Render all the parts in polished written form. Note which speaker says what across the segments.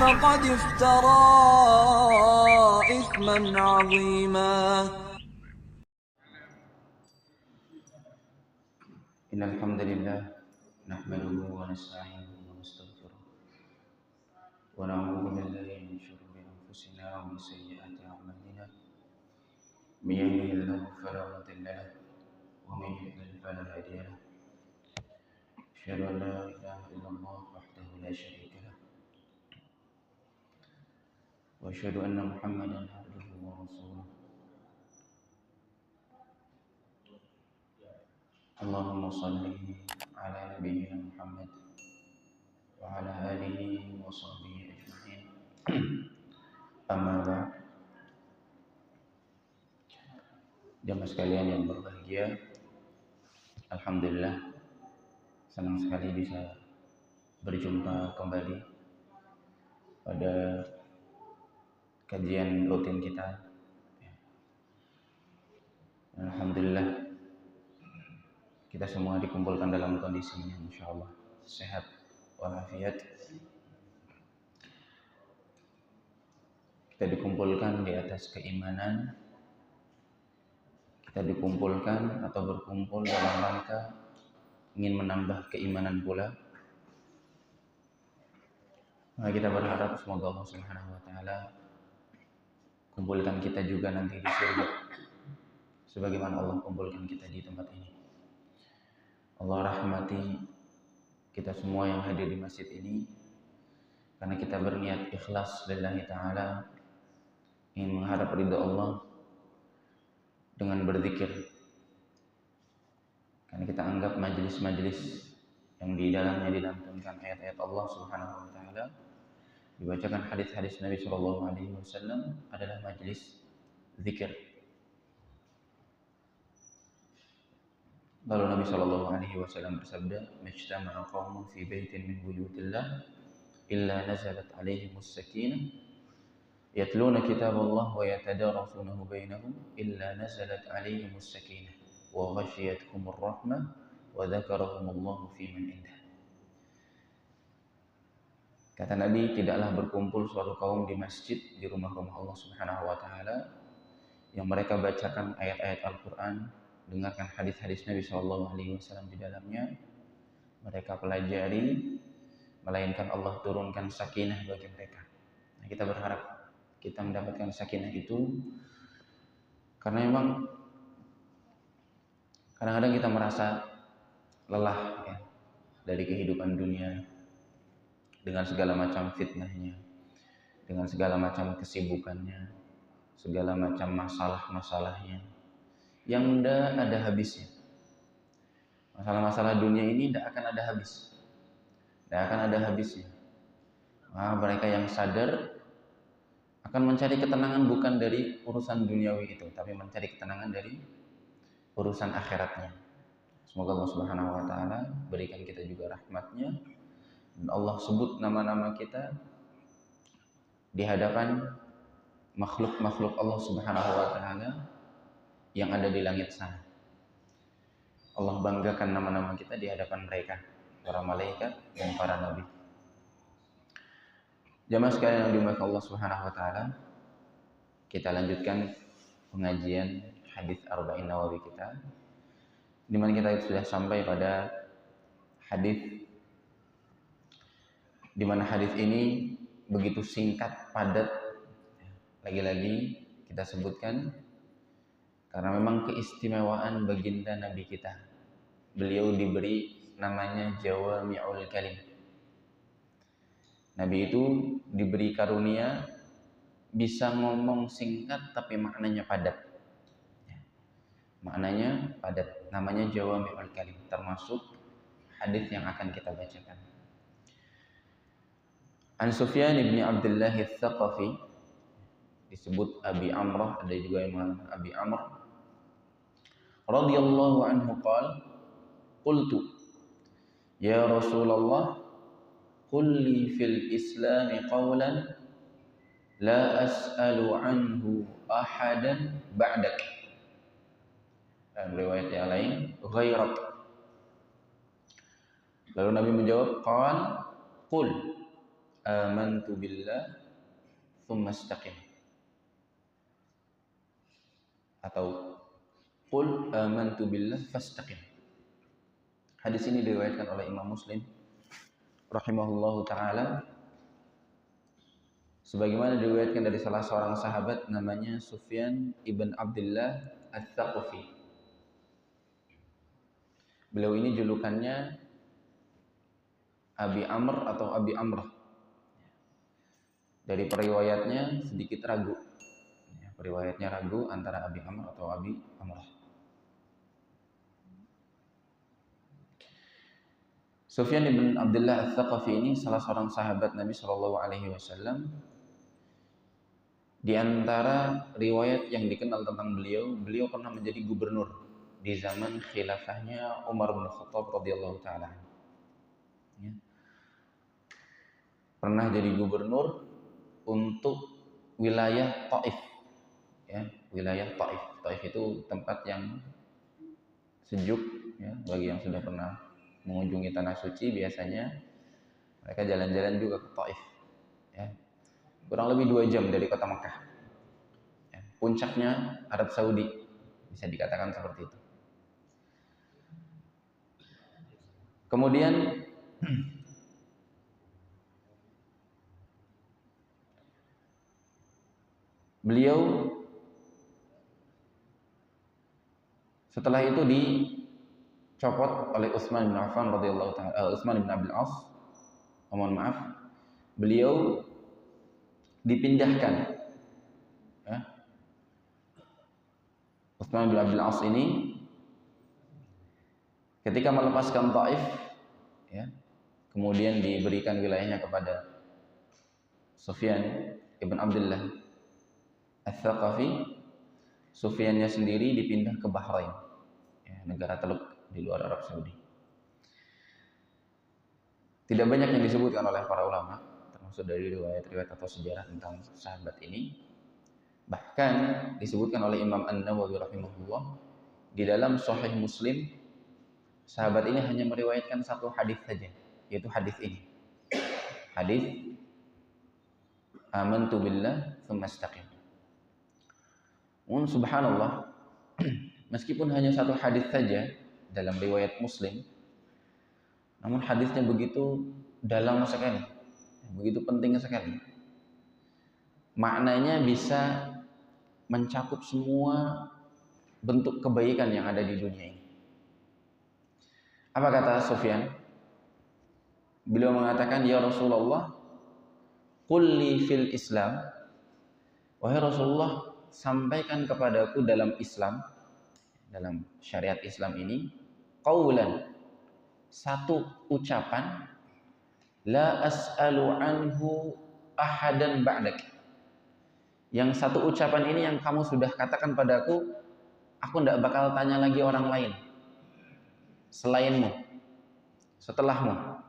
Speaker 1: فقد افترى إثما عظيما.
Speaker 2: إن الحمد لله نحمده ونستعينه ونستغفره ونعوذ بالله من شرور أنفسنا ومن سيئات أعمالنا. من يهده الله فلا مضل له ومن يضلل فلا هادي له. أشهد أن لا إله إلا الله وحده لا شريك له وأشهد أن محمدا عبده ورسوله. اللهم صل على نبينا محمد وعلى آله وصحبه أجمعين. Amma ba'd. Jamaah sekalian yang berbahagia, alhamdulillah senang sekali bisa berjumpa kembali pada kajian rutin kita. Alhamdulillah kita semua dikumpulkan dalam kondisi yang insyaallah sehat walafiat. Kita dikumpulkan di atas keimanan. Kita dikumpulkan atau berkumpul dalam rangka ingin menambah keimanan pula. Maka kita berharap semoga Allah Subhanahu wa taala kumpulkan kita juga nanti di surga sebagaimana Allah kumpulkan kita di tempat ini. Allah rahmati kita semua yang hadir di masjid ini karena kita berniat ikhlas lillahi ta'ala, ingin mengharap ridha Allah dengan berzikir. Karena kita anggap majelis-majelis yang di dalamnya dilantunkan ayat-ayat Allah Subhanahu wa taala, dibacakan hadis-hadis Nabi sallallahu alaihi wasallam adalah majelis zikir. Lalu Nabi sallallahu alaihi wasallam bersabda, "Majtama'a qaumun fi baitin min buyutillah illa nazalat alaihimus sakinah yatluna kitaballah wa yatadarasunahu bainahum illa nazalat alaihimus sakinah wa ghashiyatuhumur rahmah wa dzakarahumullahu fi man indah." Kata Nabi, tidaklah berkumpul suatu kaum di masjid, di rumah-rumah Allah Subhanahu wa taala yang mereka bacakan ayat-ayat Al-Qur'an, dengarkan hadis-hadis Nabi sallallahu alaihi wasallam di dalamnya, mereka pelajari, melainkan Allah turunkan sakinah bagi mereka. Nah, kita berharap kita mendapatkan sakinah itu karena memang kadang-kadang kita merasa lelah ya, dari kehidupan dunia dengan segala macam fitnahnya, dengan segala macam kesibukannya, segala macam masalah-masalahnya yang tidak ada habisnya. Masalah-masalah dunia ini tidak akan ada habis, tidak akan ada habisnya. Nah, mereka yang sadar akan mencari ketenangan bukan dari urusan duniawi itu, tapi mencari ketenangan dari urusan akhiratnya. Semoga Allah Subhanahu wa taala berikan kita juga rahmatnya, dan Allah sebut nama-nama kita di hadapan makhluk-makhluk Allah Subhanahu wa taala yang ada di langit sana. Allah banggakan nama-nama kita di hadapan mereka, para malaikat dan para nabi. Jamaah sekalian yang dimuliakan Allah Subhanahu wa taala, kita lanjutkan pengajian hadis Arba'in Nawawi kita, di mana kita sudah sampai pada hadis di mana hadis ini begitu singkat, padat. Lagi-lagi kita sebutkan karena memang keistimewaan baginda Nabi kita. Beliau diberi namanya Jawami'ul Kalim. Nabi itu diberi karunia bisa ngomong singkat tapi maknanya padat. Maknanya padat, namanya Jawami'ul Kalim, termasuk hadis yang akan kita bacakan. An Sufyan bin Abdullah Ats-Tsaqafi, disebut Abi Amrah, ada juga yang mengatakan Abi Amr, radhiyallahu anhu qala, qultu ya Rasulullah, qul li fil Islam qawlan la as'alu anhu ahadan ba'dak. Dan riwayat yang lain ghairak. Lalu Nabi menjawab, qul amantu billah tsumma istaqim, atau qul amantu billah fastaqim. Hadis ini diriwayatkan oleh Imam Muslim rahimahullahu taala, sebagaimana diriwayatkan dari salah seorang sahabat namanya Sufyan ibn Abdullah Ats-Tsaqafi. Beliau ini julukannya Abi Amr atau Abi Amrah. Dari periwayatnya sedikit ragu. Periwayatnya ragu antara Abi Amr atau Abi Amrah. Sufyan ibn Abdullah Ats-Tsaqafi ini salah seorang sahabat Nabi Shallallahu Alaihi Wasallam. Di antara riwayat yang dikenal tentang beliau, beliau pernah menjadi gubernur di zaman khilafahnya Umar bin Khattab radhiyallahu taala. Ya. Pernah jadi gubernur untuk wilayah Taif. Ya, wilayah Taif. Taif itu tempat yang sejuk, ya, bagi yang sudah pernah mengunjungi tanah suci biasanya mereka jalan-jalan juga ke Taif, ya. Kurang lebih 2 jam dari kota Mekah, ya. Puncaknya Arab Saudi, bisa dikatakan seperti itu. Kemudian beliau setelah itu dicopot oleh Utsman bin Affan radhiyallahu taala, Utsman bin Abdul As, mohon maaf, beliau dipindahkan, ya. Utsman bin Abdul As ini ketika melepaskan Taif, ya, kemudian diberikan wilayahnya kepada Sufyan ibn Abdullah Ats-Tsaqafi. Sufyannya sendiri dipindah ke Bahrain, ya, negara Teluk di luar Arab Saudi. Tidak banyak yang disebutkan oleh para ulama, termasuk dari riwayat-riwayat atau sejarah tentang sahabat ini. Bahkan disebutkan oleh Imam An-Nawawi rahimahullah di dalam Sahih Muslim, sahabat ini hanya meriwayatkan 1 hadis saja, yaitu hadis ini. Hadis amantu billah tsumma istaqim. Subhanallah, meskipun hanya 1 hadis saja dalam riwayat Muslim, namun hadisnya begitu dalam sekali, begitu penting sekali. Maknanya bisa mencakup semua bentuk kebaikan yang ada di dunia ini. Apa kata Sufyan? Beliau mengatakan, ya Rasulullah, qul li fil Islam, wahai Rasulullah, sampaikan kepadaku dalam Islam, dalam syariat Islam ini, qaulan, 1 ucapan, la as'alu anhu ahadan ba'dak. Yang 1 ucapan ini yang kamu sudah katakan padaku, aku tidak bakal tanya lagi orang lain selainmu, setelahmu.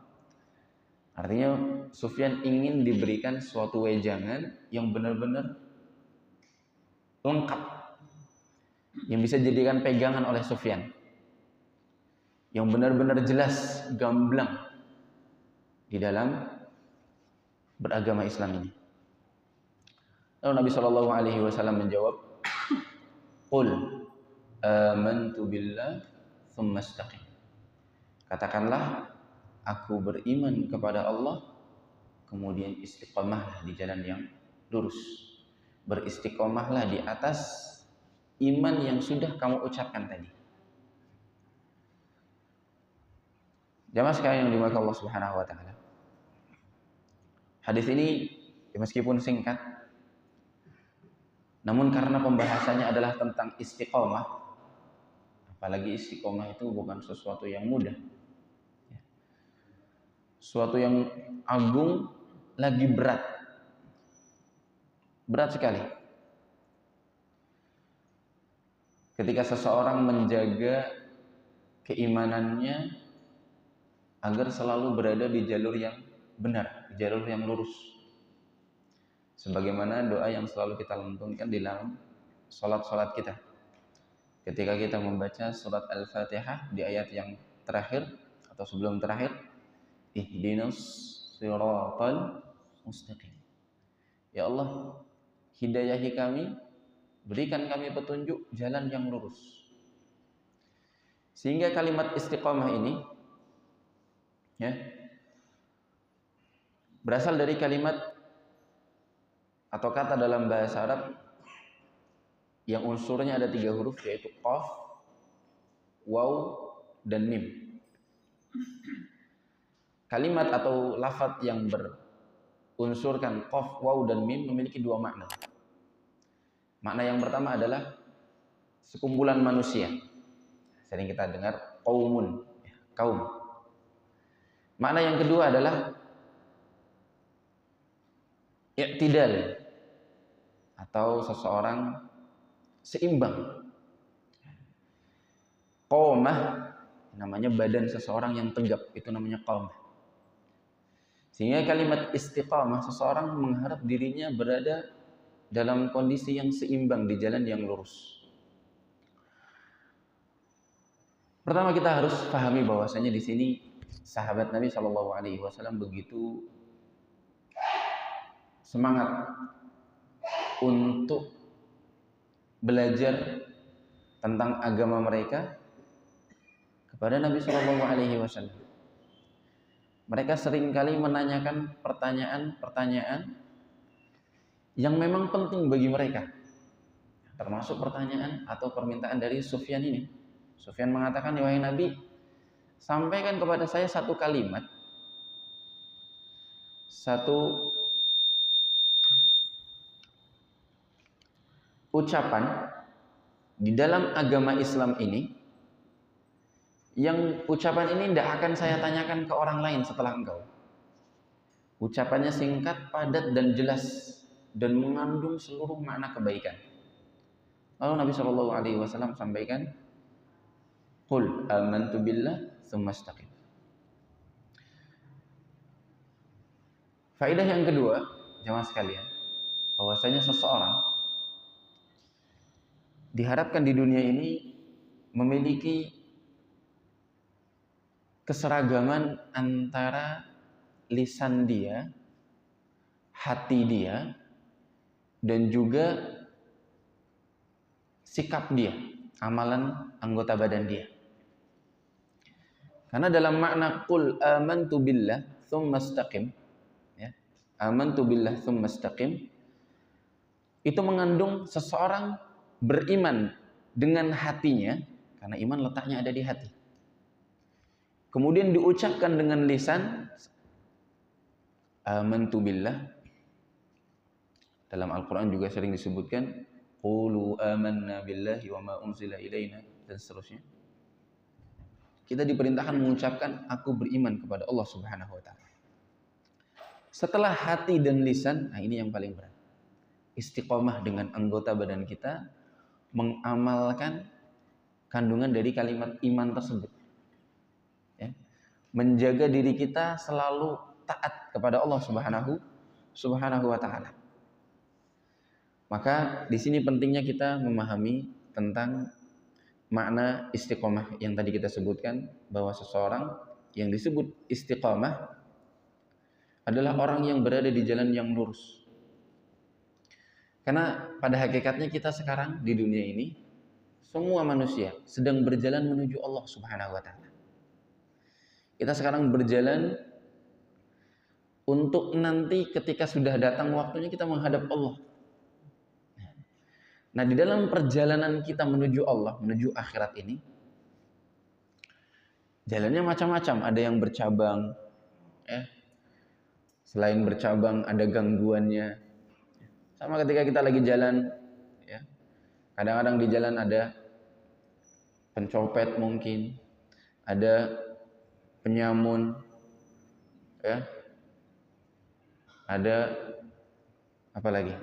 Speaker 2: Artinya Sufyan ingin diberikan suatu wejangan yang benar-benar lengkap, yang bisa dijadikan pegangan oleh Sufyan, yang benar-benar jelas, gamblang di dalam beragama Islam ini. Lalu Nabi Shallallahu Alaihi Wasallam menjawab, qul amantu billah tsumma istaqim. Katakanlah, aku beriman kepada Allah, kemudian istiqomahlah di jalan yang lurus. Beristiqomahlah di atas iman yang sudah kamu ucapkan tadi. Jamaah sekalian yang dimuliakan Allah Subhanahu wa taala. Hadis ini meskipun singkat, namun karena pembahasannya adalah tentang istiqomah, apalagi istiqomah itu bukan sesuatu yang mudah, sesuatu yang agung, lagi berat sekali. Ketika seseorang menjaga keimanannya agar selalu berada di jalur yang benar, di jalur yang lurus. Sebagaimana doa yang selalu kita lantunkan di dalam salat-salat kita. Ketika kita membaca surat Al-Fatihah di ayat yang terakhir atau sebelum terakhir, ihdinas siratal mustaqim. Ya Allah, hidayahi kami, berikan kami petunjuk jalan yang lurus. Sehingga kalimat istiqamah ini ya berasal dari kalimat atau kata dalam bahasa Arab yang unsurnya ada 3 huruf, yaitu qaf, waw, dan mim. Kalimat atau lafaz yang berunsurkan qaf, waw, dan mim memiliki 2 makna. Makna yang pertama adalah sekumpulan manusia. Sering kita dengar qaumun, kaum. Makna yang kedua adalah i'tidal, atau seseorang seimbang. Qamah namanya badan seseorang yang tegap, itu namanya qamah. Sehingga kalimat istiqamah, seseorang mengharap dirinya berada dalam kondisi yang seimbang di jalan yang lurus. Pertama kita harus pahami bahwasanya di sini sahabat Nabi Shallallahu Alaihi Wasallam begitu semangat untuk belajar tentang agama mereka kepada Nabi Shallallahu Alaihi Wasallam. Mereka seringkali menanyakan pertanyaan-pertanyaan yang memang penting bagi mereka, termasuk pertanyaan atau permintaan dari Sufyan ini. Sufyan mengatakan, wahai Nabi, sampaikan kepada saya satu kalimat, satu ucapan di dalam agama Islam ini, yang ucapan ini tidak akan saya tanyakan ke orang lain setelah engkau. Ucapannya singkat, padat, dan jelas, dan mengandung seluruh makna kebaikan. Lalu Nabi Shallallahu Alaihi Wasallam sampaikan, qul amantu billah tsumma istaqim. Faedah yang kedua, jamaah sekalian, bahwasanya seseorang diharapkan di dunia ini memiliki keseragaman antara lisan dia, hati dia, dan juga sikap dia, amalan anggota badan dia. Karena dalam makna qul amantu billah tsumma istaqim, ya, amantu billah tsumma istaqim, itu mengandung seseorang beriman dengan hatinya, karena iman letaknya ada di hati. Kemudian diucapkan dengan lisan, amantu billah. Dalam Al-Quran juga sering disebutkan, qulu amanna billahi wa ma unzila ilaina, dan seterusnya. Kita diperintahkan mengucapkan, aku beriman kepada Allah Subhanahu wa ta'ala. Setelah hati dan lisan, nah ini yang paling berat. Istiqomah dengan anggota badan kita, mengamalkan kandungan dari kalimat iman tersebut. Ya. Menjaga diri kita selalu taat kepada Allah Subhanahu wa ta'ala. Maka di sini pentingnya kita memahami tentang makna istiqomah yang tadi kita sebutkan, bahwa seseorang yang disebut istiqomah adalah orang yang berada di jalan yang lurus. Karena pada hakikatnya kita sekarang di dunia ini, semua manusia sedang berjalan menuju Allah Subhanahu wa ta'ala. Kita sekarang berjalan untuk nanti ketika sudah datang waktunya kita menghadap Allah. Nah, di dalam perjalanan kita menuju Allah, menuju akhirat ini, jalannya macam-macam. Ada yang bercabang, ya. Selain bercabang, ada gangguannya. Sama ketika kita lagi jalan, ya. Kadang-kadang di jalan ada pencopet mungkin, ada penyamun, ya. Ada apa lagi?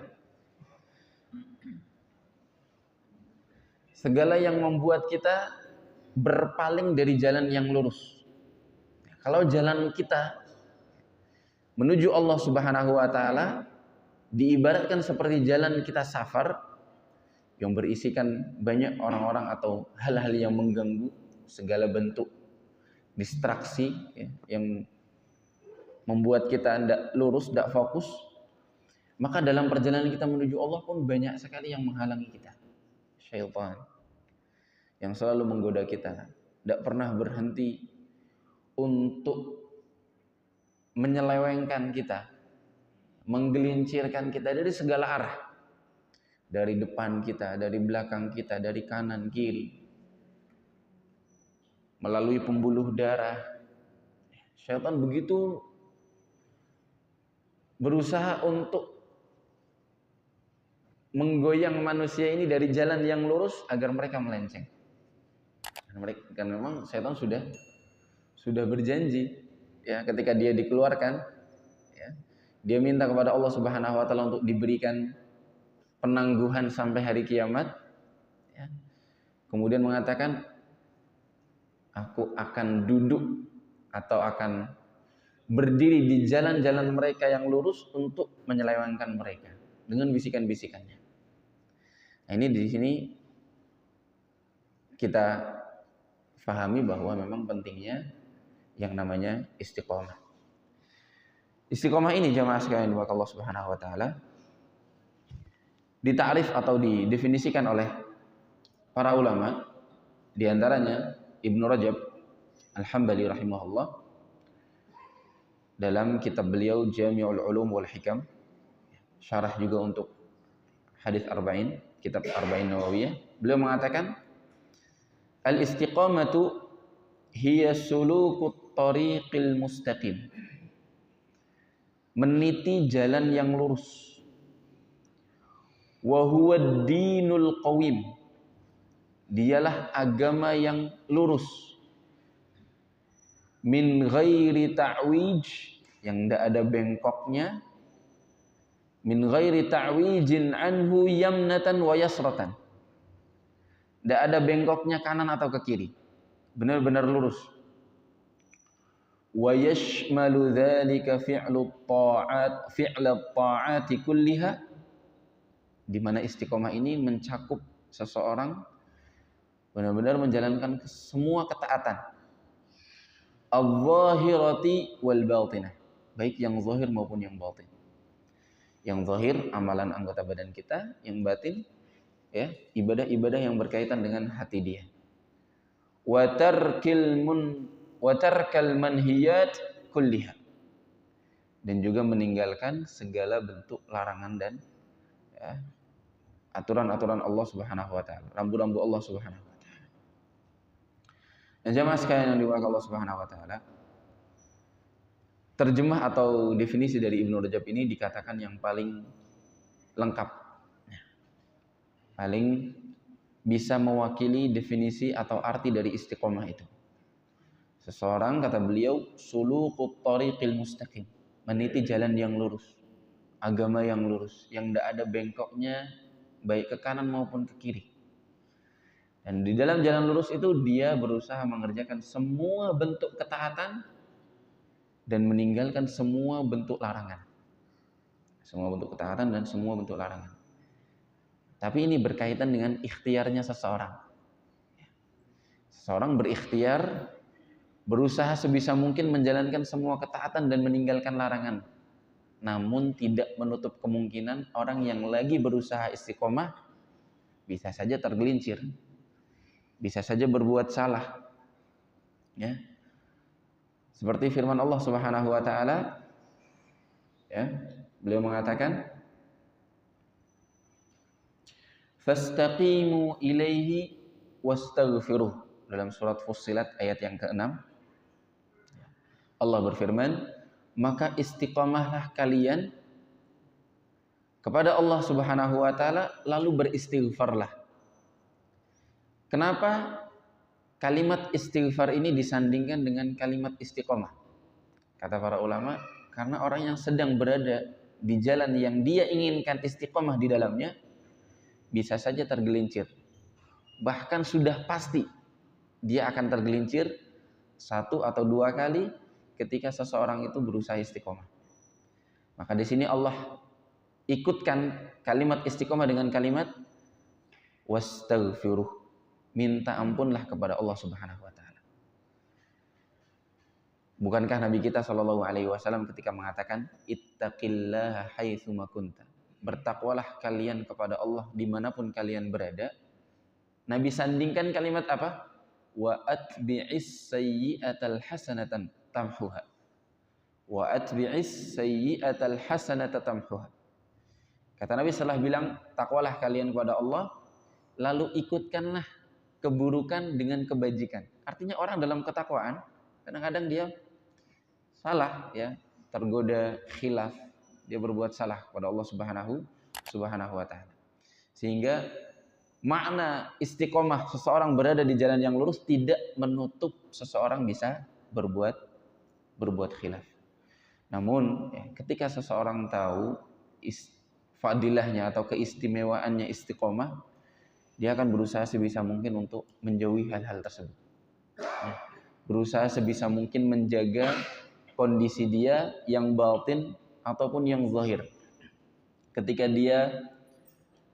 Speaker 2: Segala yang membuat kita berpaling dari jalan yang lurus. Kalau jalan kita menuju Allah Subhanahu wa ta'ala diibaratkan seperti jalan kita safar yang berisikan banyak orang-orang atau hal-hal yang mengganggu, segala bentuk distraksi, ya, yang membuat kita tidak lurus, tidak fokus, maka dalam perjalanan kita menuju Allah pun banyak sekali yang menghalangi kita. Syaitan yang selalu menggoda kita, tidak pernah berhenti untuk menyelewengkan kita, menggelincirkan kita dari segala arah. Dari depan kita, dari belakang kita, dari kanan, kiri. Melalui pembuluh darah. Syaitan begitu berusaha untuk menggoyang manusia ini dari jalan yang lurus agar mereka melenceng. Karena memang syaitan sudah berjanji, ya, ketika dia dikeluarkan, ya, dia minta kepada Allah Subhanahu wa taala untuk diberikan penangguhan sampai hari kiamat, ya. Kemudian mengatakan, aku akan duduk atau akan berdiri di jalan-jalan mereka yang lurus untuk menyelewengkan mereka dengan bisikan-bisikannya. Nah, ini di sini kita fahami bahwa memang pentingnya yang namanya istiqomah. Istiqomah ini jamaah sekalian wa Allah Subhanahu wa taala ditakrif atau didefinisikan oleh para ulama, di antaranya Ibnu Rajab Al-Hambali rahimahullah dalam kitab beliau Jami'ul Ulum wal Hikam, syarah juga untuk hadis Arba'in, kitab Arba'in Nawawiyah, beliau mengatakan al-istiqamatu hiya sulukut tariqil mustaqim, meniti jalan yang lurus. Wa huwa ad-dinul qawim, dialah agama yang lurus. Min ghairi ta'wij, yang tidak ada bengkoknya. Min ghairi ta'wijin anhu yamnatan wa yasratan, tidak ada bengkoknya kanan atau ke kiri, benar-benar lurus. Wa yashmalu dzalika fi'lut ta'ati kulliha, di mana istiqomah ini mencakup seseorang benar-benar menjalankan semua ketaatan, al-zahirati wal batinah, baik yang zahir maupun yang batin. Yang zahir amalan anggota badan kita, yang batin, ya, ibadah-ibadah yang berkaitan dengan hati dia. Wa tarkal manhiyat kulliha, dan juga meninggalkan segala bentuk larangan dan, ya, aturan-aturan Allah Subhanahu wa taala, rambu-rambu Allah Subhanahu wa taala. Dan jamaah sekalian yang dimuliakan Allah Subhanahu wa taala, terjemah atau definisi dari Ibnu Rajab ini dikatakan yang paling lengkap, paling bisa mewakili definisi atau arti dari istiqomah itu. Seseorang, kata beliau, sulukut tariqil mustaqim, meniti jalan yang lurus, agama yang lurus, yang tidak ada bengkoknya baik ke kanan maupun ke kiri. Dan di dalam jalan lurus itu dia berusaha mengerjakan semua bentuk ketaatan dan meninggalkan semua bentuk larangan. Semua bentuk ketaatan dan semua bentuk larangan. Tapi ini berkaitan dengan ikhtiarnya seseorang. Seseorang berikhtiar, berusaha sebisa mungkin menjalankan semua ketaatan dan meninggalkan larangan. Namun tidak menutup kemungkinan orang yang lagi berusaha istiqomah bisa saja tergelincir, bisa saja berbuat salah, ya. Seperti firman Allah Subhanahu wa taala, ya, beliau mengatakan, fastaqimu ilaihi wastaghfiruh, dalam surat Fussilat ayat yang ke-6. Allah berfirman, maka istiqamahlah kalian kepada Allah Subhanahu wa taala, lalu beristighfarlah. Kenapa kalimat istighfar ini disandingkan dengan kalimat istiqamah? Kata para ulama, karena orang yang sedang berada di jalan yang dia inginkan istiqamah di dalamnya bisa saja tergelincir. Bahkan sudah pasti dia akan tergelincir 1 atau 2 kali ketika seseorang itu berusaha istiqomah. Maka di sini Allah ikutkan kalimat istiqomah dengan kalimat wastaghfiruh, minta ampunlah kepada Allah Subhanahu wa taala. Bukankah Nabi kita Shallallahu Alaihi Wasallam ketika mengatakan ittaqillaha haitsu ma kunta, bertakwalah kalian kepada Allah dimanapun kalian berada. Nabi sandingkan kalimat apa? Wa atbi'is sayyi'atal hasanatan tamhuha. Wa atbi'is sayyi'atal hasanata tamhuha. Kata Nabi setelah bilang takwalah kalian kepada Allah, lalu ikutkanlah keburukan dengan kebajikan. Artinya orang dalam ketakwaan kadang-kadang dia salah, ya, tergoda khilaf, dia berbuat salah kepada Allah Subhanahu wa taala. Sehingga makna istiqomah seseorang berada di jalan yang lurus tidak menutup seseorang bisa berbuat khilaf. Namun ketika seseorang tahu fadilahnya atau keistimewaannya istiqomah, dia akan berusaha sebisa mungkin untuk menjauhi hal-hal tersebut. Berusaha sebisa mungkin menjaga kondisi dia yang batin ataupun yang zahir. Ketika dia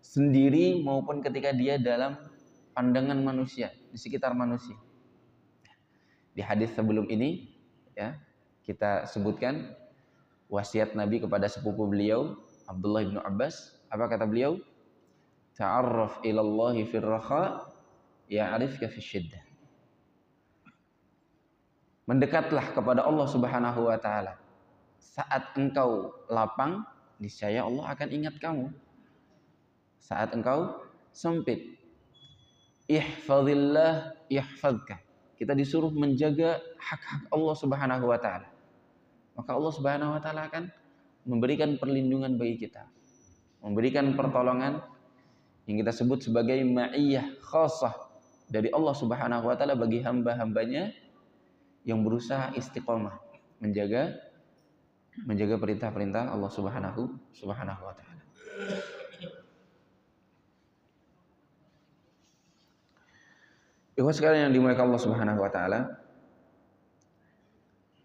Speaker 2: sendiri maupun ketika dia dalam pandangan manusia, di sekitar manusia. Di hadis sebelum ini ya, kita sebutkan wasiat Nabi kepada sepupu beliau Abdullah bin Abbas. Apa kata beliau? Ta'arraf ilallahi fir raha ya'rifka fis syiddah. Mendekatlah kepada Allah Subhanahu wa taala. Saat engkau lapang, niscaya Allah akan ingat kamu. Saat engkau sempit, ihfazillah yahfazka. Kita disuruh menjaga hak-hak Allah Subhanahu wa taala. Maka Allah Subhanahu wa taala akan memberikan perlindungan bagi kita. Memberikan pertolongan yang kita sebut sebagai ma'iyah khassah dari Allah Subhanahu wa taala bagi hamba-hambanya yang berusaha istiqomah menjaga perintah-perintah Allah Subhanahu wa taala. Ikhwas sekalian yang dimuliakan Allah Subhanahu wa taala,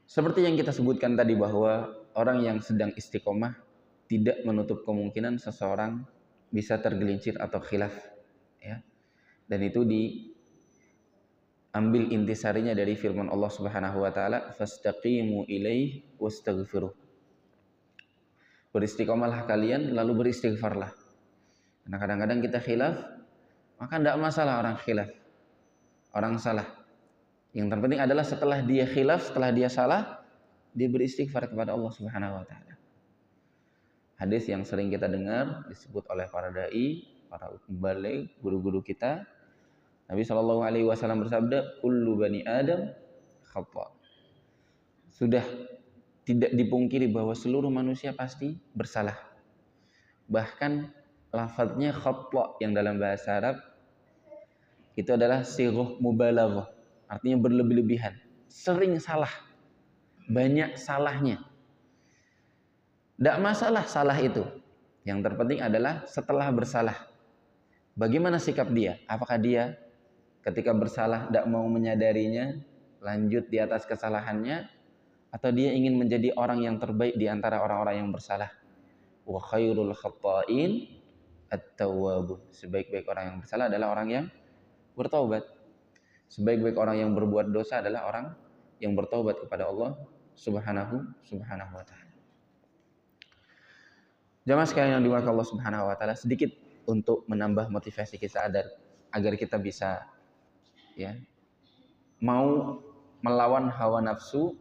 Speaker 2: seperti yang kita sebutkan tadi bahwa orang yang sedang istiqomah tidak menutup kemungkinan seseorang bisa tergelincir atau khilaf, ya. Dan itu ambil intisarinya dari firman Allah Subhanahu wa taala, fastaqimu ilaihi wastaghfiruh. Beristiqomahlah kalian lalu beristighfarlah. Karena kadang-kadang kita khilaf, maka tidak masalah orang khilaf. Orang salah. Yang terpenting adalah setelah dia khilaf, setelah dia salah, dia beristighfar kepada Allah Subhanahu wa taala. Hadis yang sering kita dengar disebut oleh para dai, para mubaligh, guru-guru kita. Nabi Shallallahu Alaihi Wasallam bersabda, "Kullu bani Adam khata." Sudah tidak dipungkiri bahwa seluruh manusia pasti bersalah. Bahkan lafadznya khata yang dalam bahasa Arab itu adalah sighah mubalaghah, artinya berlebih-lebihan, sering salah, banyak salahnya. Tidak masalah salah itu. Yang terpenting adalah setelah bersalah, bagaimana sikap dia? Apakah dia ketika bersalah tidak mau menyadarinya, lanjut di atas kesalahannya, atau dia ingin menjadi orang yang terbaik di antara orang-orang yang bersalah? Wa khairul khata'in at-tawwabun. Sebaik-baik orang yang bersalah adalah orang yang bertaubat. Sebaik-baik orang yang berbuat dosa adalah orang yang bertaubat kepada Allah Subhanahu wa taala. Jamaah sekalian yang dimuliakan Allah Subhanahu wa taala, sedikit untuk menambah motivasi kita agar kita bisa mau melawan hawa nafsu,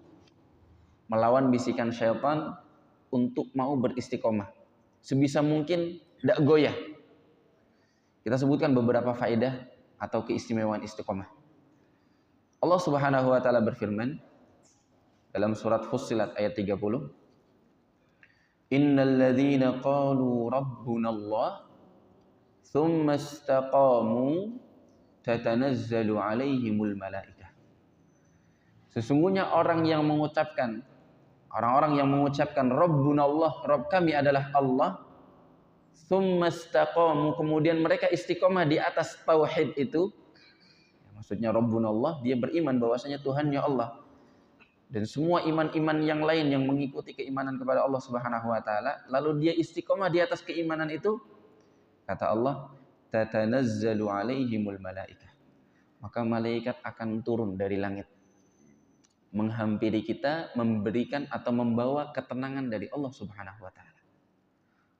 Speaker 2: melawan bisikan syaitan untuk mau beristiqomah. Sebisa mungkin tidak goyah. Kita sebutkan beberapa faedah atau keistimewaan istiqomah. Allah Subhanahu wa taala berfirman dalam surat Fussilat ayat 30, Innal ladzina qalu rabbunallah tsumma istaqamu tatanazzalu alaihimul malaikah. Sesungguhnya orang-orang yang mengucapkan rabbunallah, Rabb kami adalah Allah, tsumma istaqamu, kemudian mereka istiqomah di atas tauhid itu. Maksudnya rabbunallah, dia beriman bahwasanya Tuhannya Allah. Dan semua iman-iman yang lain yang mengikuti keimanan kepada Allah Subhanahu wa taala, lalu dia istiqomah di atas keimanan itu, kata Allah, tatanazzalu alaihimul malaikah. Maka malaikat akan turun dari langit. menghampiri kita, memberikan atau membawa ketenangan dari Allah Subhanahu wa taala.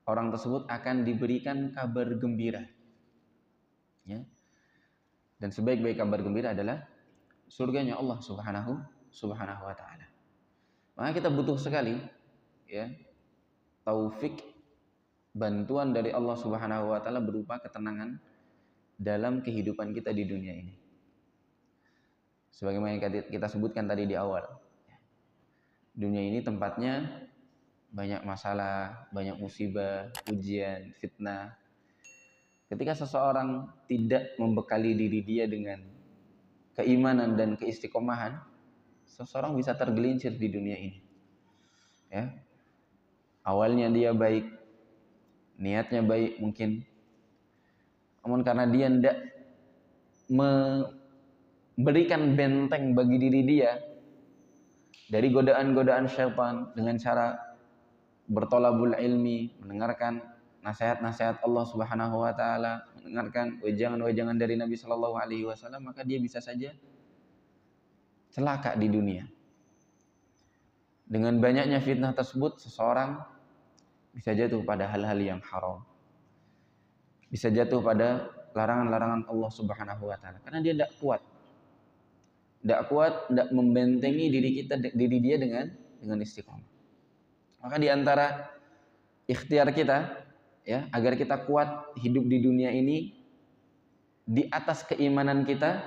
Speaker 2: Orang tersebut akan diberikan kabar gembira. Ya. Dan sebaik-baik kabar gembira adalah surganya Allah Subhanahu wa taala. Maka kita butuh sekali ya taufik, bantuan dari Allah Subhanahu wa taala berupa ketenangan dalam kehidupan kita di dunia ini. Sebagaimana yang kita sebutkan tadi di awal. Dunia ini tempatnya banyak masalah, banyak musibah, ujian, fitnah. Ketika seseorang tidak membekali diri dia dengan keimanan dan keistiqomahan, seseorang bisa tergelincir di dunia ini. Ya. Awalnya dia baik, niatnya baik mungkin, namun karena dia tidak memberikan benteng bagi diri dia dari godaan-godaan syaitan dengan cara bertolabul ilmi, mendengarkan nasihat-nasihat Allah Subhanahu wa taala, mendengarkan wejangan-wejangan dari Nabi sallallahu alaihi wasallam, maka dia bisa saja celaka di dunia. Dengan banyaknya fitnah tersebut, seseorang bisa jatuh pada hal-hal yang haram. Bisa jatuh pada larangan-larangan Allah Subhanahu wa taala karena dia tidak kuat. Tidak kuat, tidak membentengi diri dia dengan istiqomah. Maka di antara ikhtiar kita ya agar kita kuat hidup di dunia ini di atas keimanan kita,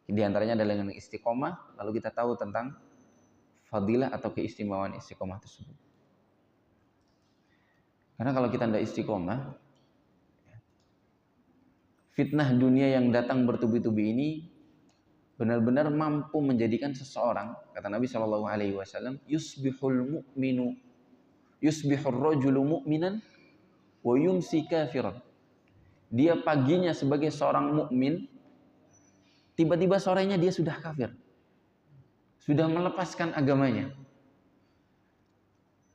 Speaker 2: di antaranya adalah dengan istiqomah. Lalu kita tahu tentang fadilah atau keistimewaan istiqomah tersebut. Karena kalau kita tidak istiqomah, fitnah dunia yang datang bertubi-tubi ini benar-benar mampu menjadikan seseorang, kata Nabi Shallallahu Alaihi Wasallam, yusbihul rajulu mu'minan wa yumsi kafiran. Dia paginya sebagai seorang mukmin, tiba-tiba sorenya dia sudah kafir, sudah melepaskan agamanya.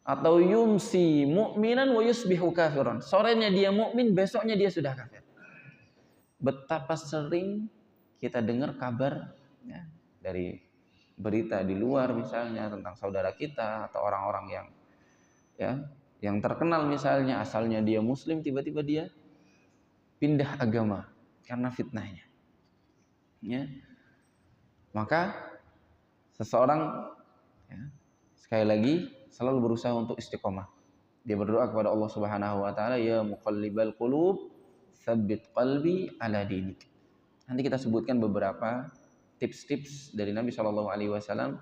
Speaker 2: Atau yumsi mu'minan wa yusbihu kafiran. Sorenya dia mukmin, besoknya dia sudah kafir. Betapa sering kita dengar kabar ya, dari berita di luar misalnya tentang saudara kita atau orang-orang yang terkenal misalnya asalnya dia muslim, tiba-tiba dia pindah agama karena fitnahnya. Ya. Maka seseorang ya, sekali lagi selalu berusaha untuk istiqomah. Dia berdoa kepada Allah Subhanahu wa taala, ya muqallibal qulub, tsabbit qalbi ala dinik. Nanti kita sebutkan beberapa tips-tips dari Nabi Shallallahu Alaihi Wasallam,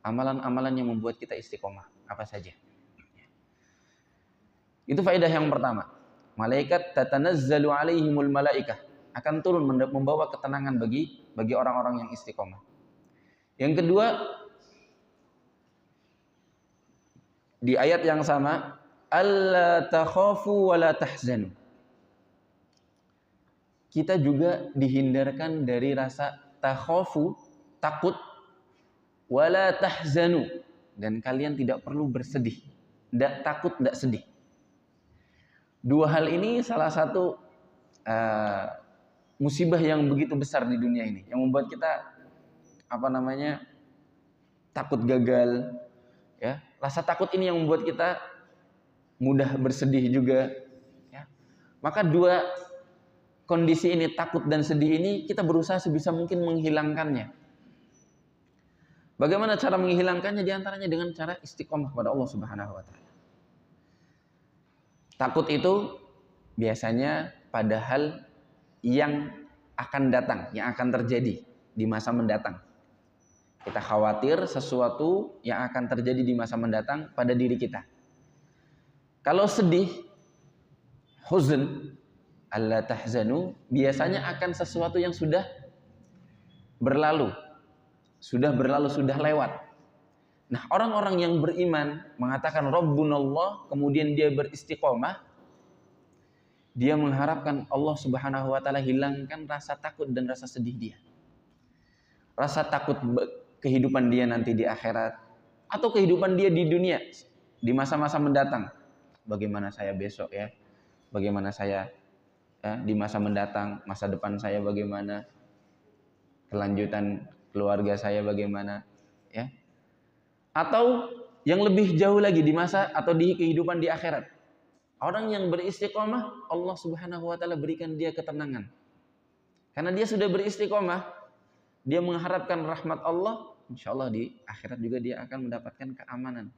Speaker 2: amalan-amalan yang membuat kita istiqomah apa saja. Itu faedah yang pertama. Malaikat tatanazzalu alaihimul malaikah, akan turun membawa ketenangan bagi orang-orang yang istiqomah. Yang kedua, di ayat yang sama, alla takhafu wa la tahzanu. Kita juga dihindarkan dari rasa takhafu, takut, wala tahzanu, dan kalian tidak perlu bersedih. Tidak takut, tidak sedih. Dua hal ini salah satu musibah yang begitu besar di dunia ini, yang membuat kita takut gagal. Ya, rasa takut ini yang membuat kita mudah bersedih juga. Ya. Maka dua kondisi ini, takut dan sedih ini, kita berusaha sebisa mungkin menghilangkannya. Bagaimana cara menghilangkannya? Di antaranya dengan cara istiqomah kepada Allah Subhanahu wa taala. Takut itu biasanya pada hal yang akan datang, yang akan terjadi di masa mendatang. Kita khawatir sesuatu yang akan terjadi di masa mendatang pada diri kita. Kalau sedih, huzn, alla tahzanu, biasanya akan sesuatu yang sudah berlalu, sudah lewat. Nah, orang-orang yang beriman mengatakan Rabbunallah, kemudian dia beristiqomah, dia mengharapkan Allah Subhanahu wa taala hilangkan rasa takut dan rasa sedih dia. Rasa takut kehidupan dia nanti di akhirat atau kehidupan dia di dunia di masa-masa mendatang. Bagaimana saya besok ya? Bagaimana saya di masa mendatang, masa depan saya bagaimana, keluarga saya bagaimana, ya. Atau yang lebih jauh lagi di masa atau di kehidupan di akhirat. Orang yang beristiqomah, Allah Subhanahu wa taala berikan dia ketenangan. Karena dia sudah beristiqomah, dia mengharapkan rahmat Allah, insya Allah di akhirat juga dia akan mendapatkan keamanan.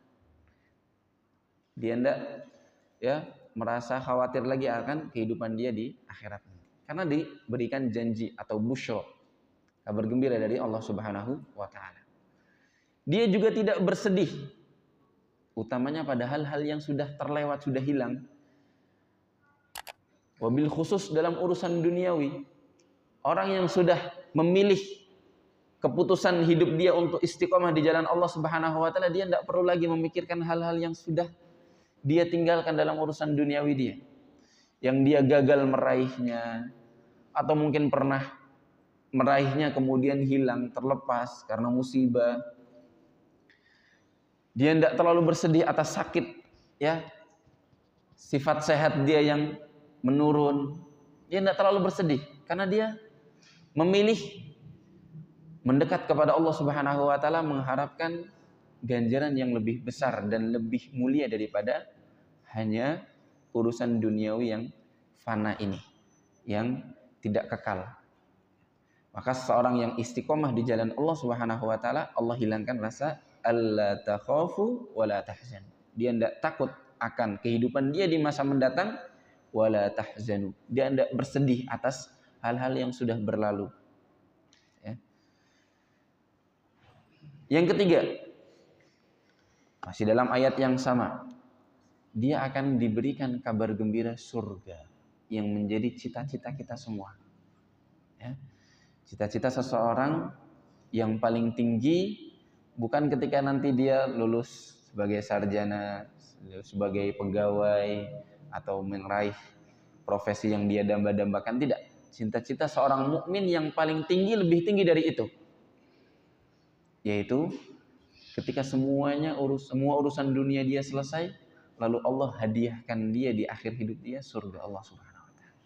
Speaker 2: Dia tidak merasa khawatir lagi akan kehidupan dia di akhirat. Karena diberikan janji atau busyra, kabar gembira dari Allah Subhanahu wa taala. Dia juga tidak bersedih, utamanya pada hal-hal yang sudah terlewat, sudah hilang. Wabil khusus dalam urusan duniawi, orang yang sudah memilih keputusan hidup dia untuk istiqomah di jalan Allah Subhanahu wa taala, dia tidak perlu lagi memikirkan hal-hal yang sudah dia tinggalkan dalam urusan duniawi dia, yang dia gagal meraihnya, atau mungkin pernah meraihnya kemudian hilang, terlepas karena musibah. Dia tidak terlalu bersedih atas sakit, ya, sifat sehat dia yang menurun. Dia tidak terlalu bersedih karena dia memilih mendekat kepada Allah Subhanahu wa taala, mengharapkan ganjaran yang lebih besar dan lebih mulia daripada hanya urusan duniawi yang fana ini, yang tidak kekal. Maka seorang yang istiqomah di jalan Allah Subhanahu wa taala, Allah hilangkan rasa alla takhafu wala tahzan. Dia tidak takut akan kehidupan dia di masa mendatang, wala tahzanu. Dia tidak bersedih atas hal-hal yang sudah berlalu. Ya. Yang ketiga, masih dalam ayat yang sama, dia akan diberikan kabar gembira surga yang menjadi cita-cita kita semua. Ya. Cita-cita seseorang yang paling tinggi bukan ketika nanti dia lulus sebagai sarjana, sebagai pegawai, atau meraih profesi yang dia damba-dambakan. Tidak. Cita-cita seorang mukmin yang paling tinggi, lebih tinggi dari itu, yaitu ketika semua urusan dunia dia selesai, lalu Allah hadiahkan dia di akhir hidup dia surga Allah Subhanahu wa taala.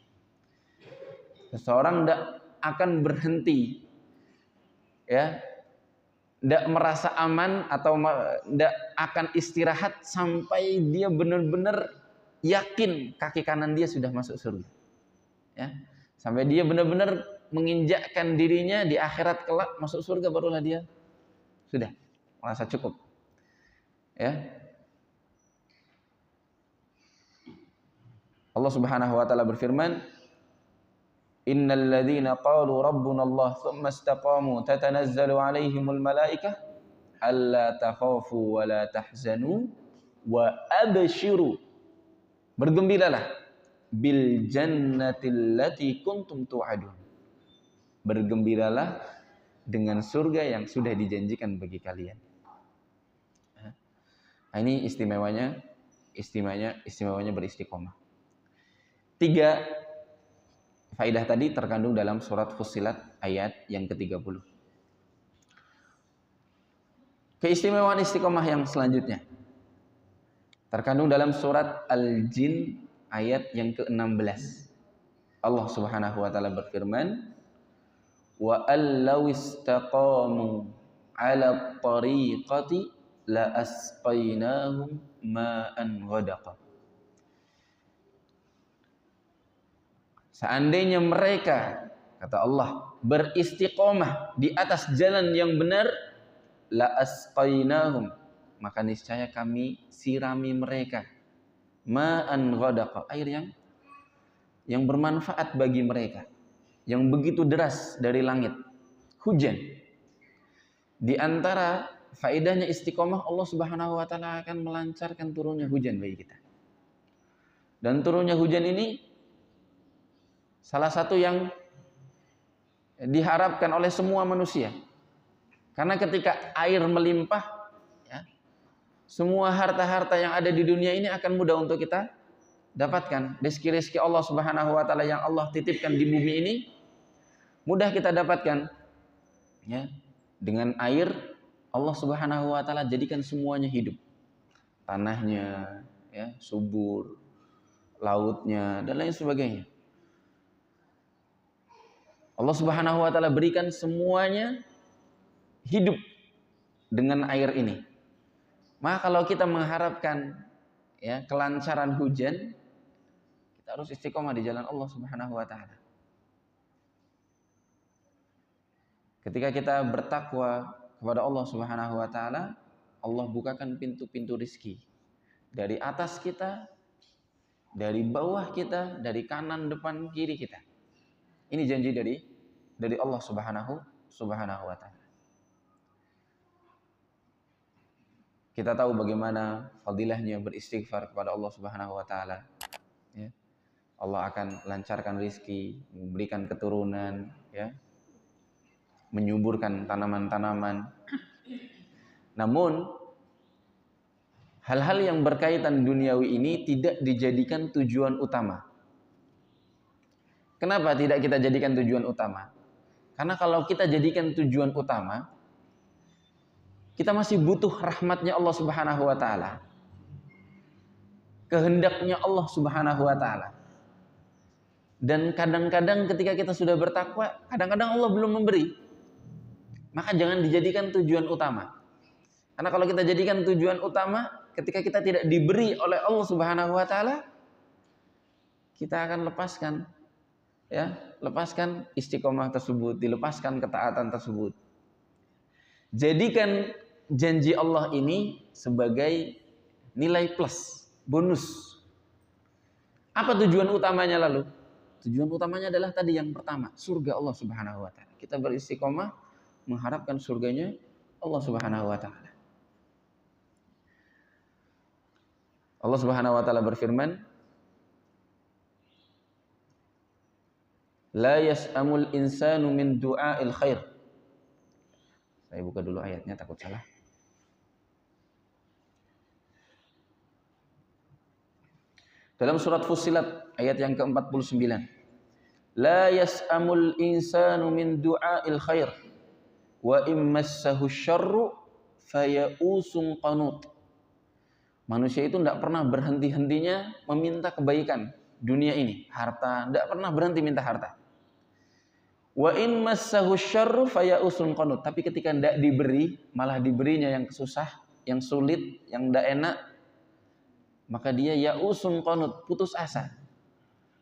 Speaker 2: Seseorang tidak akan berhenti, ya, tidak merasa aman atau tidak akan istirahat sampai dia benar-benar yakin kaki kanan dia sudah masuk surga. Ya. Sampai dia benar-benar menginjakkan dirinya di akhirat kelak masuk surga, barulah dia sudah merasa cukup. Ya. Allah Subhanahu wa taala berfirman, innal ladzina qalu rabbuna Allah tsumma istaqamu tatanazzalu alaihimul malaikah alla takhafu wa la tahzanu wa abshiru. Bergembiralah bil jannatil lati kuntum tu'adun. Bergembiralah dengan surga yang sudah dijanjikan bagi kalian. Nah, ini istimewanya beristiqomah. 3 faidah tadi terkandung dalam surat Fussilat ayat yang ke-30. Keistimewaan istiqomah yang selanjutnya terkandung dalam surat Al-Jin ayat yang ke-16. Allah Subhanahu wa taala berfirman, wa allaw istaqamu 'ala tariqati la asqainahum ma'an ghadaqa. Seandainya mereka, kata Allah, beristiqomah di atas jalan yang benar, la asqainahum, maka niscaya kami sirami mereka ma'an ghadaqa, air yang bermanfaat bagi mereka, yang begitu deras dari langit, hujan. Di antara faedahnya istiqomah, Allah Subhanahu wa taala akan melancarkan turunnya hujan bagi kita. Dan turunnya hujan ini salah satu yang diharapkan oleh semua manusia. Karena ketika air melimpah, ya, semua harta-harta yang ada di dunia ini akan mudah untuk kita dapatkan. Rezeki-rezeki Allah Subhanahu wa taala yang Allah titipkan di bumi ini mudah kita dapatkan. Ya, dengan air Allah Subhanahu wa taala jadikan semuanya hidup. Tanahnya, ya, subur, lautnya dan lain sebagainya. Allah Subhanahu wa taala berikan semuanya hidup dengan air ini. Maka kalau kita mengharapkan ya kelancaran hujan, kita harus istiqomah di jalan Allah Subhanahu wa taala. Ketika kita bertakwa kepada Allah Subhanahu wa taala, Allah bukakan pintu-pintu rizki dari atas kita, dari bawah kita, dari kanan, depan, kiri kita. Ini janji dari Allah Subhanahu wa taala. Kita tahu bagaimana fadilahnya beristighfar kepada Allah Subhanahu wa taala. Ya. Allah akan lancarkan rizki, memberikan keturunan, ya. Menyuburkan tanaman-tanaman. Namun hal-hal yang berkaitan duniawi ini tidak dijadikan tujuan utama. Kenapa tidak kita jadikan tujuan utama? Karena kalau kita jadikan tujuan utama, kita masih butuh rahmatnya Allah Subhanahu wa taala. Kehendaknya Allah Subhanahu wa taala. Dan kadang-kadang ketika kita sudah bertakwa, kadang-kadang Allah belum memberi. Maka jangan dijadikan tujuan utama. Karena kalau kita jadikan tujuan utama, ketika kita tidak diberi oleh Allah Subhanahu wa taala, kita akan lepaskan istiqomah tersebut, dilepaskan ketaatan tersebut. Jadikan janji Allah ini sebagai nilai plus, bonus. Apa tujuan utamanya lalu? Tujuan utamanya adalah tadi yang pertama, surga Allah Subhanahu wa taala. Kita beristiqomah mengharapkan surganya Allah Subhanahu wa taala. Allah Subhanahu wa taala berfirman, la yas'amul insanu min du'ail khair. Saya buka dulu ayatnya, takut salah. Dalam surat Fussilat ayat yang ke-49. La yas'amul insanu min du'ail khair wa immassahu syarru faya'usun qanut. Manusia itu tidak pernah berhenti-hentinya meminta kebaikan dunia ini, harta, tidak pernah berhenti minta harta. Wa in massahu syarru faya'usun qanut. Tapi ketika tidak diberi, malah diberinya yang susah, yang sulit, yang tidak enak, maka dia ya'usun qanut, putus asa.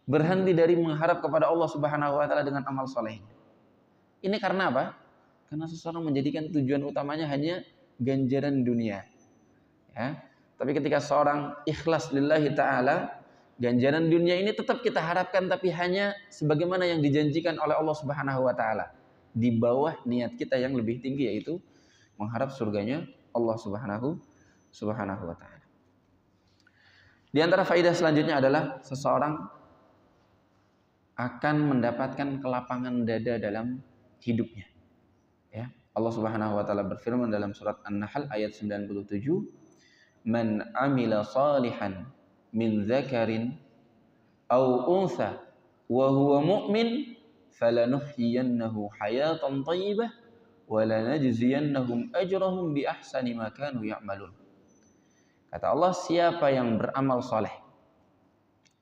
Speaker 2: Berhenti dari mengharap kepada Allah Subhanahu wa taala dengan amal solehnya. Ini karena apa? Karena seseorang menjadikan tujuan utamanya hanya ganjaran dunia. Ya. Tapi ketika seorang ikhlas lillahi ta'ala, ganjaran dunia ini tetap kita harapkan, tapi hanya sebagaimana yang dijanjikan oleh Allah Subhanahu wa taala. Di bawah niat kita yang lebih tinggi, yaitu mengharap surganya Allah Subhanahu wa taala. Di antara faedah selanjutnya adalah seseorang akan mendapatkan kelapangan dada dalam hidupnya. Ya. Allah Subhanahu wa taala berfirman dalam surat An-Nahl ayat 97, "Man 'amila shalihan min dzakarin aw untha wa huwa mu'min falanuhyiyannahu hayatan thayyibah wa lanajziyannahum ajrahum bi ahsani ma kanu ya'malun." Kata Allah, siapa yang beramal soleh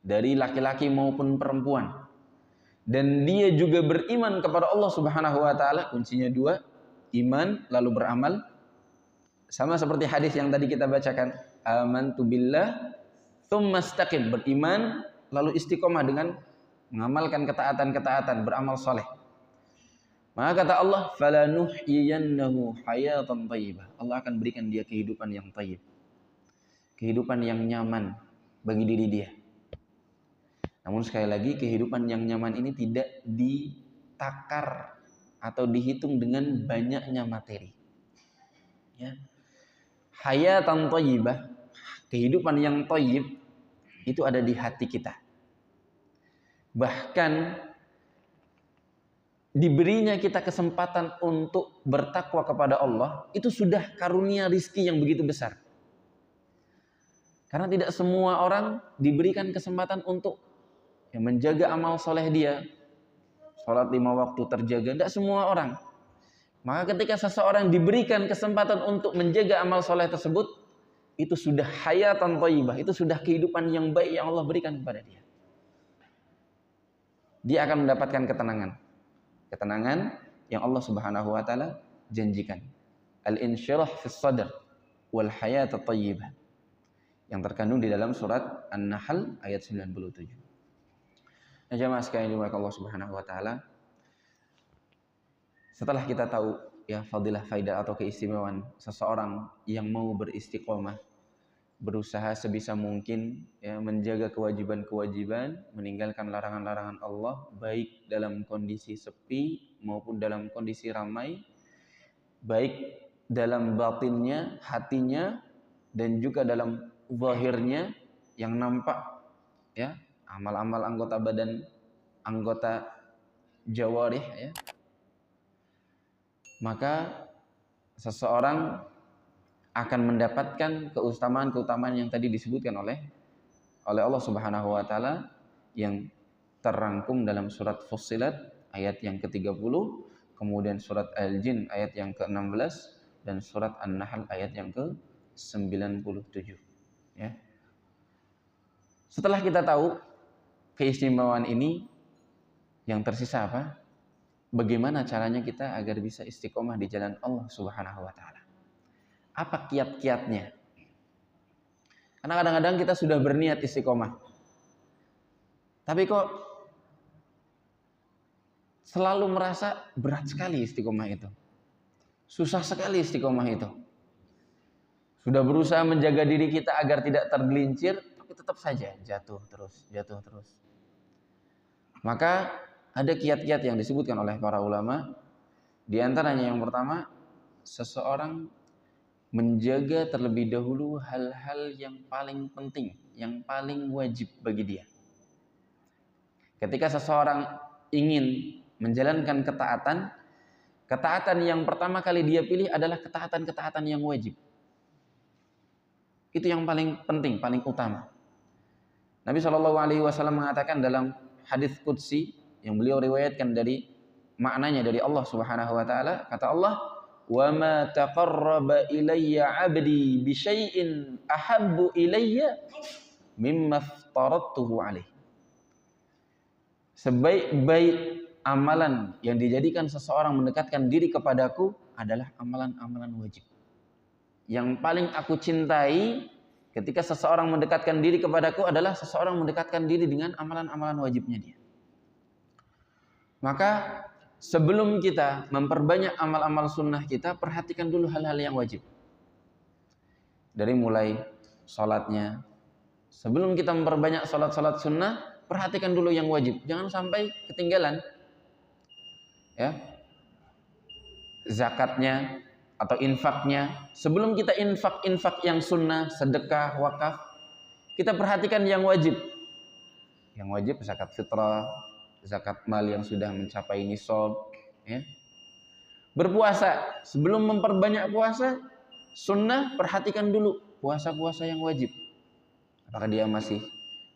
Speaker 2: dari laki-laki maupun perempuan dan dia juga beriman kepada Allah Subhanahu wa taala, kuncinya dua, iman lalu beramal. Sama seperti hadis yang tadi kita bacakan, amantu billah tsumma istaqim, beriman lalu istiqomah dengan mengamalkan ketaatan-ketaatan, beramal soleh. Maka kata Allah, falanuhyiyannahu hayatan thayyibah. Allah akan berikan dia kehidupan yang thayyib. Kehidupan yang nyaman bagi diri dia. Namun sekali lagi, kehidupan yang nyaman ini tidak ditakar atau dihitung dengan banyaknya materi. Ya. Hayatan thayyibah, kehidupan yang thayyib itu ada di hati kita. Bahkan diberinya kita kesempatan untuk bertakwa kepada Allah, itu sudah karunia rizki yang begitu besar. Karena tidak semua orang diberikan kesempatan untuk menjaga amal soleh dia. Sholat 5 waktu terjaga, tidak semua orang. Maka ketika seseorang diberikan kesempatan untuk menjaga amal soleh tersebut, itu sudah hayatan thayyibah, itu sudah kehidupan yang baik yang Allah berikan kepada dia. Dia akan mendapatkan ketenangan. Ketenangan yang Allah Subhanahu wa taala janjikan. Al-insyirah fis sadr wal hayat at-thayyibah. Yang terkandung di dalam surat An-Nahl ayat 97. Nah, jamaah sekalian dimuliakan Allah Subhanahu wa taala. Setelah kita tahu ya fadilah faidah atau keistimewaan seseorang yang mau beristiqomah, berusaha sebisa mungkin ya menjaga kewajiban-kewajiban, meninggalkan larangan-larangan Allah baik dalam kondisi sepi maupun dalam kondisi ramai, baik dalam batinnya, hatinya, dan juga dalam zahirnya yang nampak ya, amal-amal anggota badan, anggota jawarih ya. Maka seseorang akan mendapatkan keutamaan-keutamaan yang tadi disebutkan oleh Allah Subhanahu wa taala yang terangkum dalam surat Fussilat ayat yang ke-30, kemudian surat Al-Jin ayat yang ke-16 dan surat An-Nahl ayat yang ke-97 ya. Setelah kita tahu keistimewaan ini, yang tersisa apa? Bagaimana caranya kita agar bisa istiqomah di jalan Allah Subhanahu wa taala? Apa kiat-kiatnya? Karena kadang-kadang kita sudah berniat istiqomah, tapi kok selalu merasa berat sekali istiqomah itu. Susah sekali istiqomah itu. Sudah berusaha menjaga diri kita agar tidak tergelincir, tapi tetap saja jatuh terus. Maka ada kiat-kiat yang disebutkan oleh para ulama. Di antaranya yang pertama, seseorang menjaga terlebih dahulu hal-hal yang paling penting, yang paling wajib bagi dia. Ketika seseorang ingin menjalankan ketaatan yang pertama kali dia pilih adalah ketaatan yang wajib. Itu yang paling penting, paling utama. Nabi SAW mengatakan dalam hadis qudsi yang beliau riwayatkan dari maknanya dari Allah Subhanahu wa taala, kata Allah, "Wa ma taqarraba ilayya 'abdi bi syai'in ahabbu ilayya mimma aftaradtuhu 'alaihi." Sebaik-baik amalan yang dijadikan seseorang mendekatkan diri kepadaku adalah amalan-amalan wajib. Yang paling aku cintai ketika seseorang mendekatkan diri kepadaku adalah seseorang mendekatkan diri dengan amalan-amalan wajibnya dia. Maka sebelum kita memperbanyak amal-amal sunnah kita, perhatikan dulu hal-hal yang wajib. Dari mulai sholatnya. Sebelum kita memperbanyak sholat-sholat sunnah, perhatikan dulu yang wajib. Jangan sampai ketinggalan. Ya. Zakatnya atau infaknya. Sebelum kita infak yang sunnah, sedekah, wakaf, kita perhatikan yang wajib. Yang wajib zakat fitrah, zakat mal yang sudah mencapai nisab, ya. Berpuasa, sebelum memperbanyak puasa sunnah, perhatikan dulu puasa-puasa yang wajib. Apakah dia masih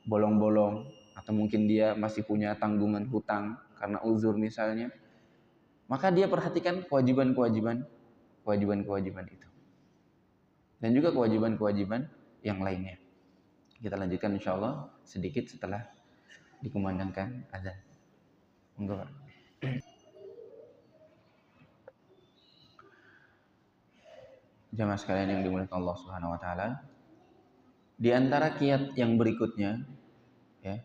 Speaker 2: bolong-bolong atau mungkin dia masih punya tanggungan hutang karena uzur misalnya. Maka dia perhatikan kewajiban-kewajiban itu. Dan juga kewajiban-kewajiban yang lainnya. Kita lanjutkan insyaallah sedikit setelah dikumandangkan azan. Enggak. Jamaah sekalian yang dimuliakan Allah Subhanahu wa taala, di antara kiat yang berikutnya ya,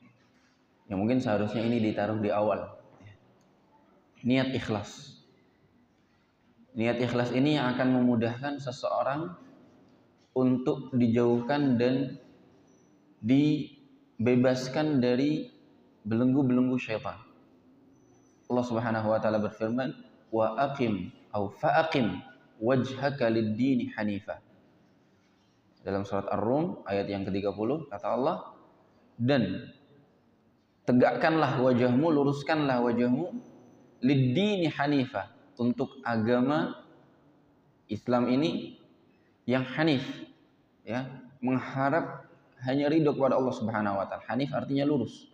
Speaker 2: yang mungkin seharusnya ini ditaruh di awal ya. Niat ikhlas. Niat ikhlas ini yang akan memudahkan seseorang untuk dijauhkan dan dibebaskan dari belenggu-belenggu syaitan. Allah Subhanahu wa taala berfirman, "Wa aqim au fa'aqim wajhaka lid-dini hanifa." Dalam surat Ar-Rum ayat yang ke-30 kata Allah, dan tegakkanlah wajahmu, luruskanlah wajahmu lid-dini hanifa, untuk agama Islam ini yang hanif ya, mengharap hanya ridho kepada Allah Subhanahu wa taala. Hanif artinya lurus.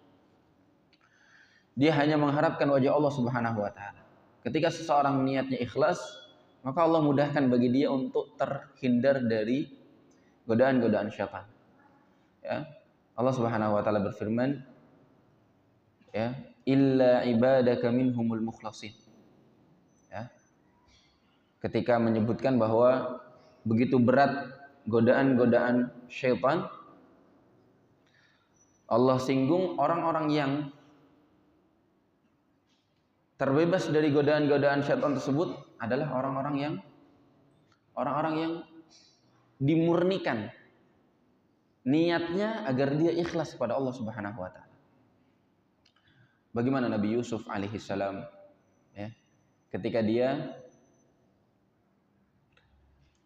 Speaker 2: Dia hanya mengharapkan wajah Allah Subhanahu wa taala. Ketika seseorang niatnya ikhlas, maka Allah mudahkan bagi dia untuk terhindar dari godaan-godaan syaitan. Ya. Allah Subhanahu wa taala berfirman, ya, "Illa ibadaka minhumul mukhlasin." Ya. ketika menyebutkan bahwa begitu berat godaan-godaan syaitan. Allah singgung orang-orang yang terbebas dari godaan-godaan syaitan tersebut adalah orang-orang yang dimurnikan niatnya agar dia ikhlas kepada Allah Subhanahu wa taala. Bagaimana Nabi Yusuf alaihi salam, ya, ketika dia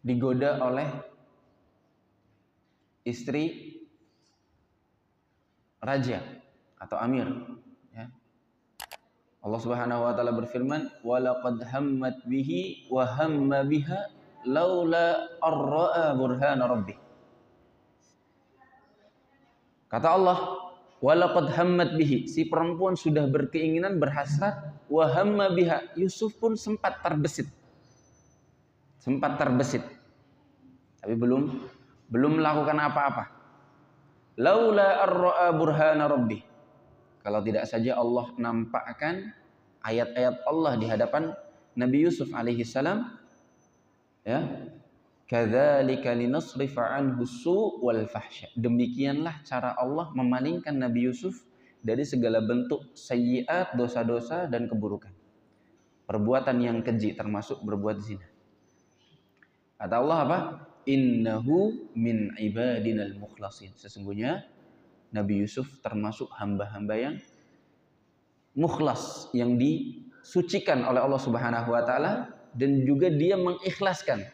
Speaker 2: digoda oleh istri raja atau amir, ya. Allah Subhanahu wa taala berfirman, "Wa laqad hammat bihi wa hamma biha laula ar-ra'a burhana rabbih." Kata Allah, "Wa laqad hammat bihi." Si perempuan sudah berkeinginan, berhasrat, wa hamma biha. Yusuf pun sempat terbesit. Tapi belum melakukan apa-apa. Laula ar-ra'a burhana rabbih. Kalau tidak saja Allah nampakkan ayat-ayat Allah di hadapan Nabi Yusuf alaihi salam, ya, kadzalika linasrifa anhu su' wal fahsya. Demikianlah cara Allah memalingkan Nabi Yusuf dari segala bentuk sayyiat, dosa-dosa dan keburukan, perbuatan yang keji termasuk berbuat zina. Kata Allah apa? Innahu min ibadinal mukhlasin. Sesungguhnya Nabi Yusuf termasuk hamba-hamba yang mukhlas, yang disucikan oleh Allah Subhanahu wa taala, dan juga dia mengikhlaskan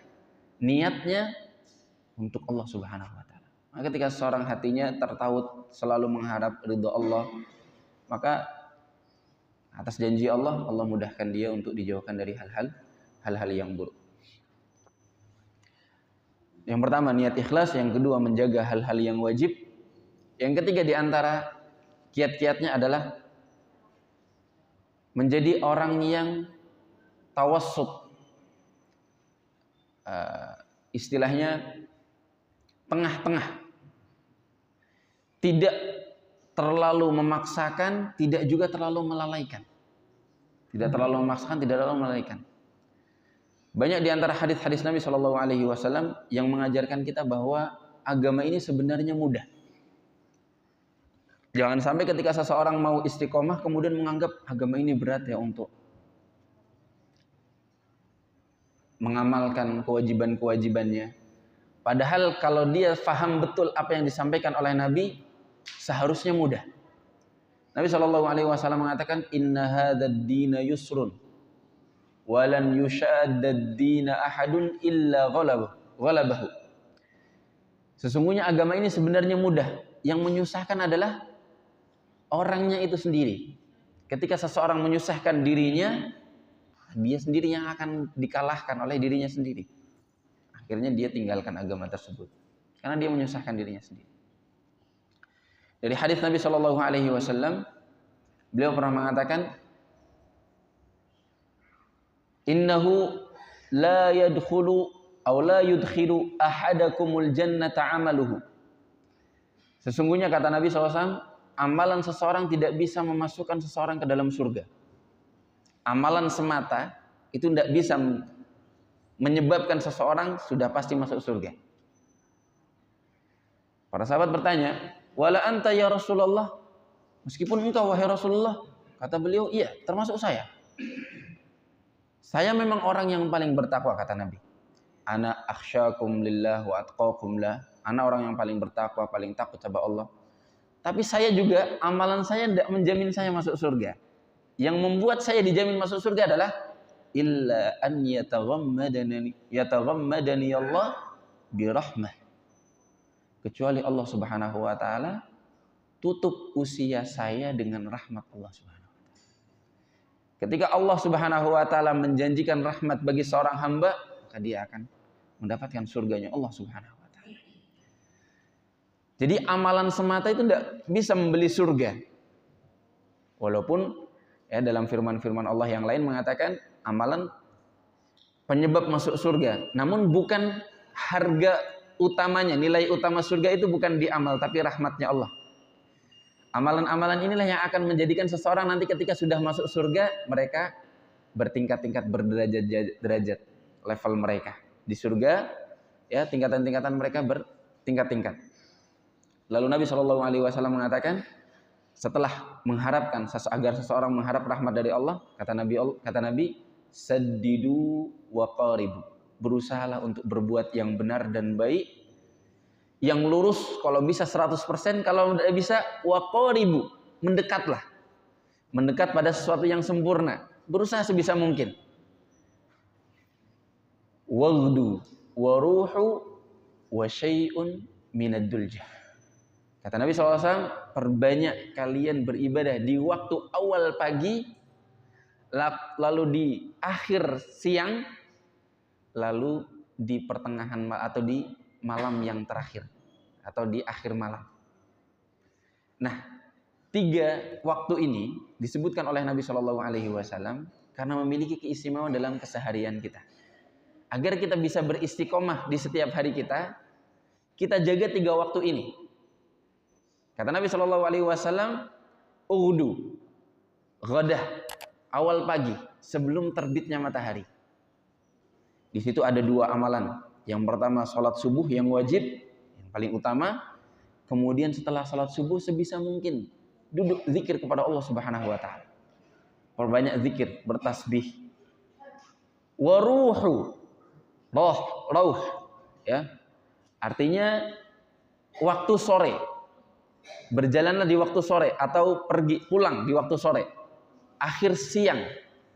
Speaker 2: niatnya untuk Allah Subhanahu wa taala. Maka ketika seorang hatinya tertaut selalu mengharap ridha Allah, maka atas janji Allah mudahkan dia untuk dijauhkan dari hal-hal yang buruk. Yang pertama niat ikhlas, yang kedua menjaga hal-hal yang wajib. Yang ketiga di antara kiat-kiatnya adalah menjadi orang yang tawassut. Istilahnya tengah-tengah. Tidak terlalu memaksakan, tidak juga terlalu melalaikan. Tidak terlalu memaksakan, tidak terlalu melalaikan. Banyak di antara hadis-hadis Nabi Shallallahu Alaihi Wasallam yang mengajarkan kita bahwa agama ini sebenarnya mudah. Jangan sampai ketika seseorang mau istiqomah kemudian menganggap agama ini berat ya untuk mengamalkan kewajiban-kewajibannya. Padahal kalau dia faham betul apa yang disampaikan oleh Nabi, seharusnya mudah. Nabi Shallallahu Alaihi Wasallam mengatakan, Inna hadzal dina yusrun, walan yushaddad dina ahadun illa ghalabahu. Sesungguhnya agama ini sebenarnya mudah. Yang menyusahkan adalah orangnya itu sendiri. Ketika seseorang menyusahkan dirinya, dia sendiri yang akan dikalahkan oleh dirinya sendiri. Akhirnya dia tinggalkan agama tersebut karena dia menyusahkan dirinya sendiri. Dari hadis Nabi Shallallahu Alaihi Wasallam, beliau pernah mengatakan, Innahu la yadkhulu aw la yudkhilu ahadakumul jannata amaluhu. Sesungguhnya kata Nabi SAW, amalan seseorang tidak bisa memasukkan seseorang ke dalam surga. Amalan semata itu tidak bisa menyebabkan seseorang sudah pasti masuk surga. Para sahabat bertanya, wala anta ya Rasulullah, meskipun engkau wahai Rasulullah. Kata beliau, iya termasuk saya. Saya memang orang yang paling bertakwa, kata Nabi. Ana akhsyakum lillah wa atqakum lah. Ana orang yang paling bertakwa, paling takut kepada Allah. Tapi saya juga, amalan saya tidak menjamin saya masuk surga. Yang membuat saya dijamin masuk surga adalah illa an yataghammadani Allah birahmah. Kecuali Allah Subhanahu wa taala tutup usia saya dengan rahmat Allah Subhanahu. Ketika Allah Subhanahu wa taala menjanjikan rahmat bagi seorang hamba, maka dia akan mendapatkan surganya Allah Subhanahu wa taala. Jadi amalan semata itu tidak bisa membeli surga. Walaupun ya dalam firman-firman Allah yang lain mengatakan amalan penyebab masuk surga, namun bukan harga utamanya, nilai utama surga itu bukan di amal tapi rahmatnya Allah. Amalan-amalan inilah yang akan menjadikan seseorang nanti ketika sudah masuk surga, mereka bertingkat-tingkat berderajat-derajat. level mereka. Di surga ya tingkatan-tingkatan mereka bertingkat-tingkat. Lalu Nabi SAW mengatakan, setelah mengharapkan agar seseorang mengharap rahmat dari Allah, kata Nabi, saddidu wa qaribu. Berusahalah untuk berbuat yang benar dan baik, yang lurus kalau bisa 100%, kalau tidak bisa wa qaribu, mendekatlah. Mendekat pada sesuatu yang sempurna. Berusaha sebisa mungkin. Waghdu wa ruhu wa syai'un minad duljah. Kata Nabi SAW, perbanyak kalian beribadah di waktu awal pagi, lalu di akhir siang, lalu di pertengahan atau di malam yang terakhir, atau di akhir malam. Nah, 3 waktu ini disebutkan oleh Nabi SAW karena memiliki keistimewaan dalam keseharian kita. Agar kita bisa beristiqomah di setiap hari kita jaga 3 waktu ini. Kata Nabi SAW, ughdu, ghadah, awal pagi, sebelum terbitnya matahari. Di situ ada 2 amalan. Yang pertama salat subuh yang wajib, yang paling utama. Kemudian setelah salat subuh sebisa mungkin duduk zikir kepada Allah Subhanahu wa taala. Perbanyak zikir, bertasbih. Wa ruhu, rauh, ya. Artinya waktu sore. Berjalanlah di waktu sore atau pergi pulang di waktu sore. Akhir siang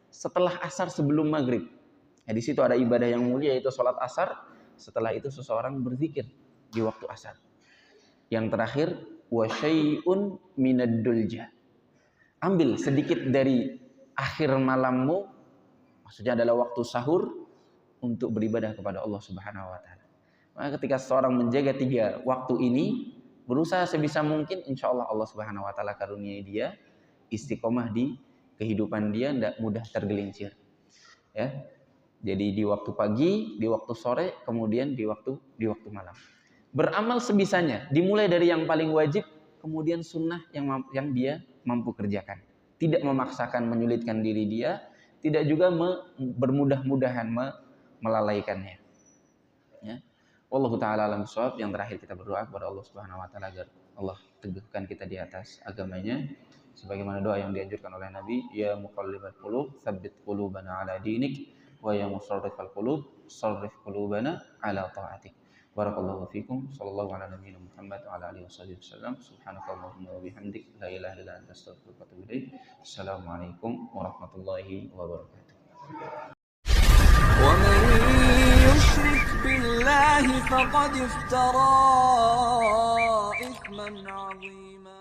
Speaker 2: setelah asar sebelum maghrib. Ya, di situ ada ibadah yang mulia yaitu sholat asar. Setelah itu seseorang berzikir di waktu asar. Yang terakhir wa syai'un minad duljah. Ambil sedikit dari akhir malammu, maksudnya adalah waktu sahur, untuk beribadah kepada Allah Subhanahu wa taala. Maka ketika seseorang menjaga 3 waktu ini, berusaha sebisa mungkin, insya Allah Allah Subhanahu wa taala karuniai dia istiqomah di kehidupan dia, tidak mudah tergelincir. Ya. Jadi di waktu pagi, di waktu sore, kemudian di waktu malam. Beramal sebisanya, dimulai dari yang paling wajib, kemudian sunnah yang dia mampu kerjakan. Tidak memaksakan, menyulitkan diri dia, tidak juga bermudah-mudahan melalaikannya. Ya. Wallahu ta'ala alam shawab. Yang terakhir kita berdoa kepada Allah Subhanahu wa taala agar Allah teguhkan kita di atas agamanya sebagaimana doa yang dianjurkan oleh Nabi, ya muqallibal qulub tsabbit qulubana ala dinik wa ya musarrifal qulub sarrif qulubana ala ta'atik. Barakallahu fikum. Sallallahu ala nabiyina Muhammad wa ala alihi wasallam. Subhanakallahumma wa bihamdik la ilaha illa anta astaghfiruka wa atubu ilaik. Assalamualaikum warahmatullahi wabarakatuh.
Speaker 1: ومن يشرك بالله فقد افترى إثما عظيما.